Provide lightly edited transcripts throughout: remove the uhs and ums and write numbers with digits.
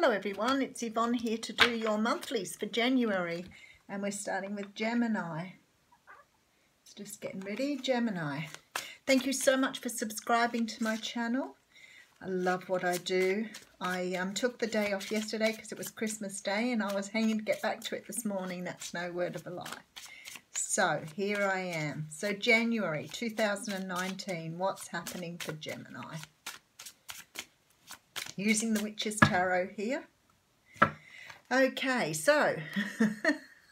Hello everyone, it's Yvonne here to do your monthlies for January, and we're starting with Gemini. It's just getting ready. Gemini, thank you so much for subscribing to my channel. I love what I do. I took the day off yesterday because it was Christmas Day and I was hanging to get back to it this morning. That's no word of a lie. So here I am. So January 2019, what's happening for Gemini? Using the Witch's Tarot here. Okay, so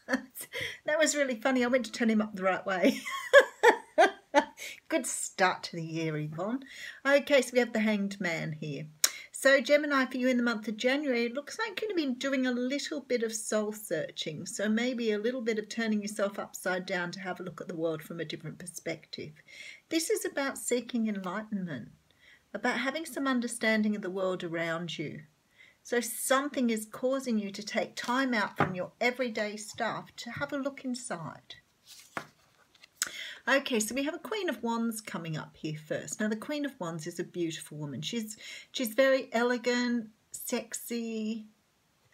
that was really funny. I went to turn him up the right way. Good start to the year, Yvonne. Okay, so we have the Hanged Man here. So Gemini, for you in the month of January, it looks like you're going to be doing a little bit of soul searching. So maybe a little bit of turning yourself upside down to have a look at the world from a different perspective. This is about seeking enlightenment, about having some understanding of the world around you. So something is causing you to take time out from your everyday stuff to have a look inside. Okay, so we have a Queen of Wands coming up here first. Now the Queen of Wands is a beautiful woman. She's very elegant, sexy,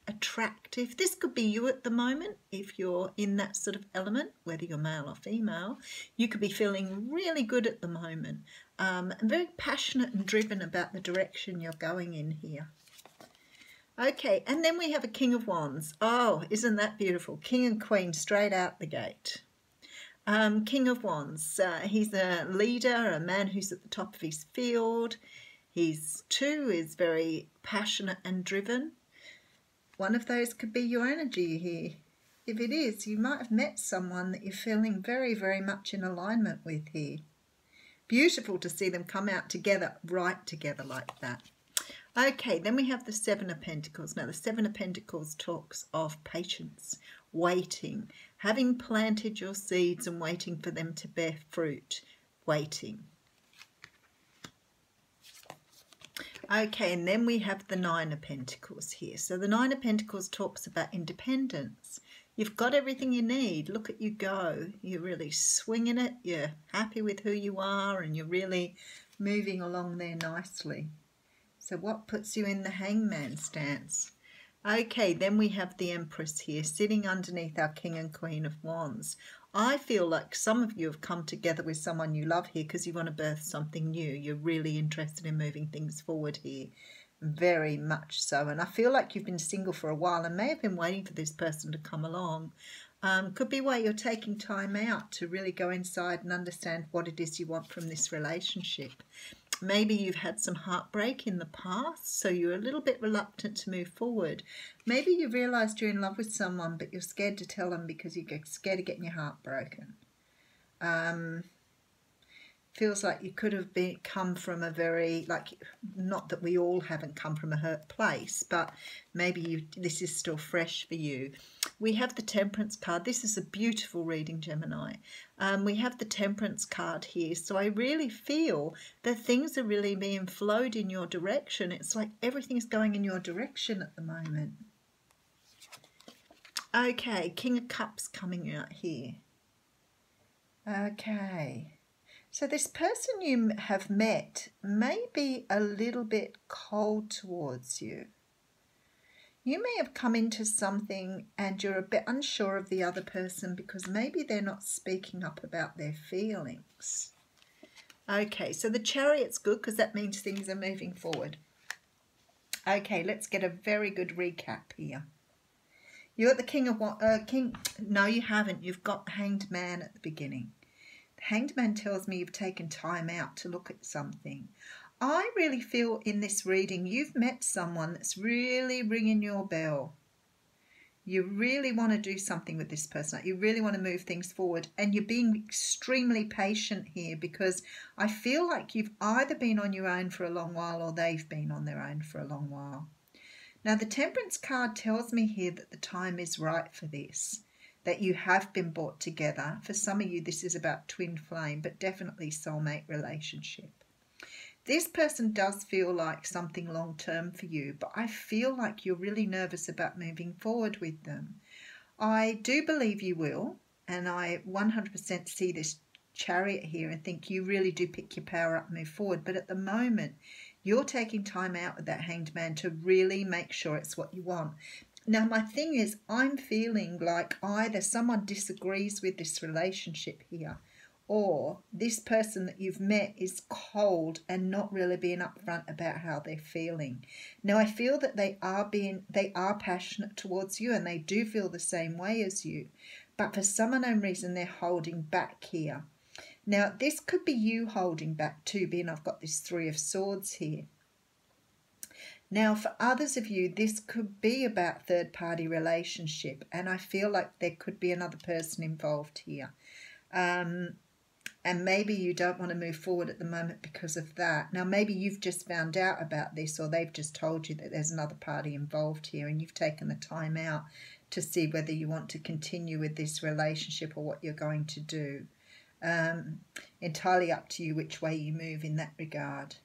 attractive. This could be you at the moment if you're in that sort of element, whether you're male or female. You could be feeling really good at the moment, and very passionate and driven about the direction you're going in here. Okay, and then we have a King of Wands. Oh, isn't that beautiful? King and Queen straight out the gate. King of Wands, he's a leader, a man who's at the top of his field. He's too is very passionate and driven. One of those could be your energy here. If it is, you might have met someone that you're feeling very, very much in alignment with here. Beautiful to see them come out together, right together like that. Okay, then we have the Seven of Pentacles. Now the Seven of Pentacles talks of patience, waiting, having planted your seeds and waiting for them to bear fruit, waiting. Okay, and then we have the Nine of Pentacles here. So the Nine of Pentacles talks about independence. You've got everything you need. Look at you go. You're really swinging it. You're happy with who you are and you're really moving along there nicely. So what puts you in the hangman stance? Okay, then we have the Empress here sitting underneath our King and Queen of Wands. I feel like some of you have come together with someone you love here because you want to birth something new. You're really interested in moving things forward here. Very much so. And I feel like you've been single for a while and may have been waiting for this person to come along. Could be why you're taking time out to really go inside and understand what it is you want from this relationship. Maybe you've had some heartbreak in the past, so you're a little bit reluctant to move forward. Maybe you realised you're in love with someone, but you're scared to tell them because you're scared of getting your heart broken. Feels like you could have come from a very, not that we all haven't come from a hurt place, but maybe this is still fresh for you. We have the Temperance card. This is a beautiful reading, Gemini. We have the Temperance card here. So I really feel that things are really being flowed in your direction. It's like everything's going in your direction at the moment. Okay, King of Cups coming out here. Okay. So this person you have met may be a little bit cold towards you. You may have come into something and you're a bit unsure of the other person because maybe they're not speaking up about their feelings. Okay, so the Chariot's good because that means things are moving forward. Okay, let's get a very good recap here. You're at the King of no, you haven't. You've got Hanged Man at the beginning. Hanged Man tells me you've taken time out to look at something. I really feel in this reading you've met someone that's really ringing your bell. You really want to do something with this person. You really want to move things forward. And you're being extremely patient here because I feel like you've either been on your own for a long while or they've been on their own for a long while. Now the Temperance card tells me here that the time is right for this, that you have been brought together. For some of you, this is about twin flame, but definitely soulmate relationship. This person does feel like something long-term for you, but I feel like you're really nervous about moving forward with them. I do believe you will, and I 100% see this Chariot here and think you really do pick your power up and move forward. But at the moment, You're taking time out with that Hanged Man to really make sure it's what you want. Now, my thing is, I'm feeling like either someone disagrees with this relationship here, or this person that you've met is cold and not really being upfront about how they're feeling. Now, I feel that they are passionate towards you and they do feel the same way as you, but for some unknown reason, they're holding back here. Now, this could be you holding back too, being I've got this Three of Swords here. Now, for others of you, this could be about third-party relationship, and I feel like there could be another person involved here. And maybe you don't want to move forward at the moment because of that. Now, maybe you've just found out about this, or they've just told you that there's another party involved here, and you've taken the time out to see whether you want to continue with this relationship or what you're going to do. Entirely up to you which way you move in that regard.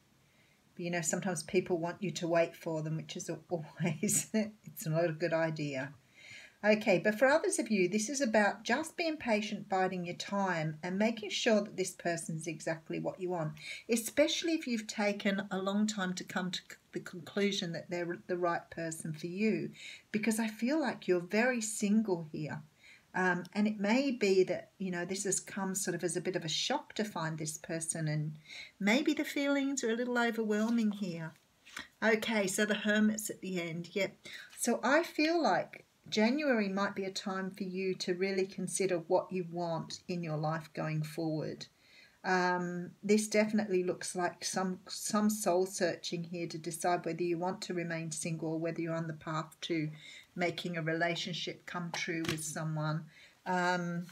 But, you know, sometimes people want you to wait for them, which is always, it's not a good idea. Okay, but for others of you, this is about just being patient, biding your time, and making sure that this person is exactly what you want, especially if you've taken a long time to come to the conclusion that they're the right person for you, because I feel like you're very single here. And it may be that, you know, this has come sort of as a bit of a shock to find this person, and maybe the feelings are a little overwhelming here. Okay, so the Hermit's at the end. Yep. So I feel like January might be a time for you to really consider what you want in your life going forward. This definitely looks like some soul searching here to decide whether you want to remain single or whether you're on the path to making a relationship come true with someone. But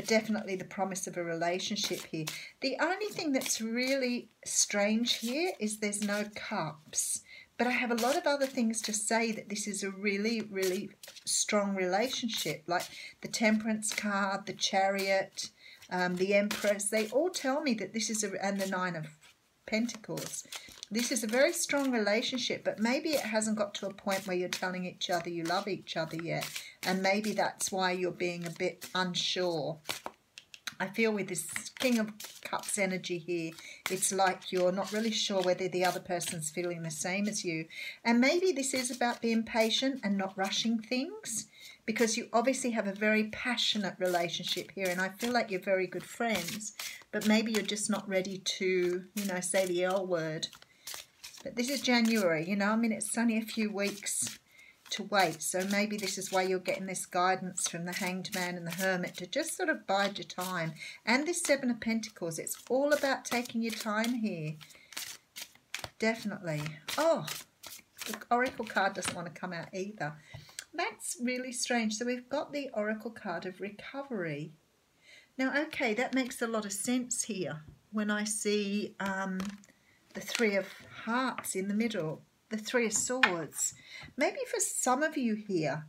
definitely the promise of a relationship here. The only thing that's really strange here is there's no cups. But I have a lot of other things to say that this is a really, really strong relationship, like the Temperance card, the Chariot, the Empress. They all tell me that this is and the Nine of Pentacles. This is a very strong relationship, but maybe it hasn't got to a point where you're telling each other you love each other yet, and maybe that's why you're being a bit unsure. I feel with this King of Cups energy here, it's like you're not really sure whether the other person's feeling the same as you. And maybe this is about being patient and not rushing things, because you obviously have a very passionate relationship here, and I feel like you're very good friends, but maybe you're just not ready to, you know, say the L word. But this is January, you know, I mean, it's only a few weeks to wait, so maybe this is why you're getting this guidance from the Hanged Man and the Hermit to just sort of bide your time. And this Seven of Pentacles, it's all about taking your time here. Definitely. Oh, the Oracle card doesn't want to come out either. That's really strange. So we've got the Oracle card of Recovery. Now, okay, that makes a lot of sense here when I see the Three of Hearts in the middle, the Three of Swords. Maybe for some of you here,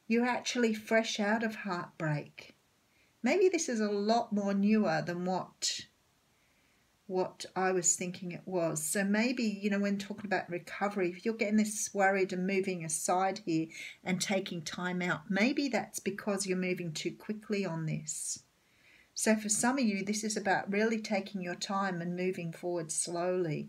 you're actually fresh out of heartbreak. Maybe this is a lot more newer than what I was thinking it was. So maybe, you know, when talking about recovery, if you're getting this worried and moving aside here and taking time out, maybe that's because you're moving too quickly on this. So for some of you, this is about really taking your time and moving forward slowly.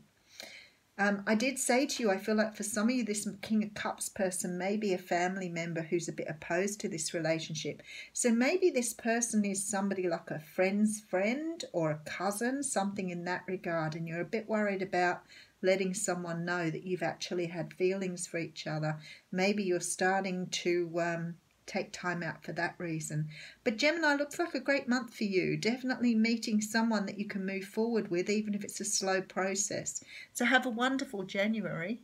I did say to you, I feel like for some of you, this King of Cups person may be a family member who's a bit opposed to this relationship. So maybe this person is somebody like a friend's friend or a cousin, something in that regard, and you're a bit worried about letting someone know that you've actually had feelings for each other. Maybe you're starting to take time out for that reason. But Gemini, looks like a great month for you. Definitely meeting someone that you can move forward with, even if it's a slow process. So have a wonderful January.